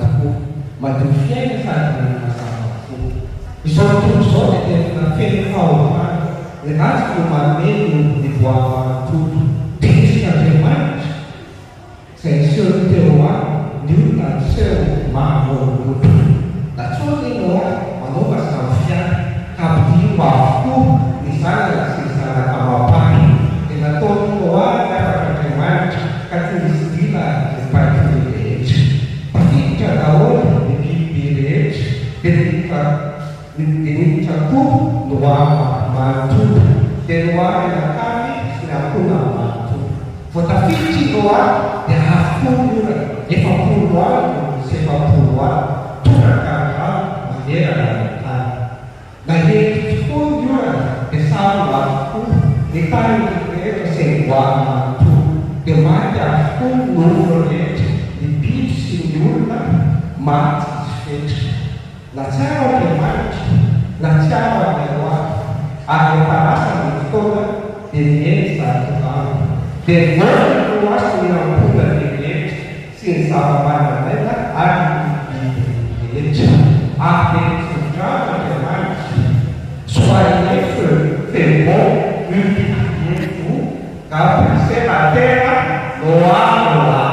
tokoa, madio fiaina sady mazava tokoa. Izao tontolo izao dia tena feno fahomana. Ratsy no mameno ny voamanontolo tesik'Andriamanitra izay niseho teo any ny olona niseho mahamonolotra. Natsoina ianao a manaova samy fiaina ka ampidio avokoa ny zanaka sy ny zanaka mampahy. Dia nataonao any afak'Andriamanitra ka tsy misy dila ny paikiny rehetra. Tafiditra daholo ny biby rehetra dia niditra koa no manontolo dia no any nakamy sy ny ampona manontolo. Vao tafiditra ianao any dia avokoa ny orana efapolo any no sy efapolo any tondraka rano manerana ny tany. Nahety tokoa ny orana dia samy avokoa ny tany rehetra izay voany manontolo dia maty avokoa ny olona rehetra, ny biby sy ny olona maty izy fetra. Natsara Andriamanitra, natsara anareo any, ary efa ny fotoana dia mieny izany rano. Dia voana no asy ny amponga ny rehetra sy ny zava-mananaina ary ny biby rehetra. Ary dia nitondrano Andriamanitra. Soyez fervents, multipliez-vous, remplissez la terre, Noa, Noa.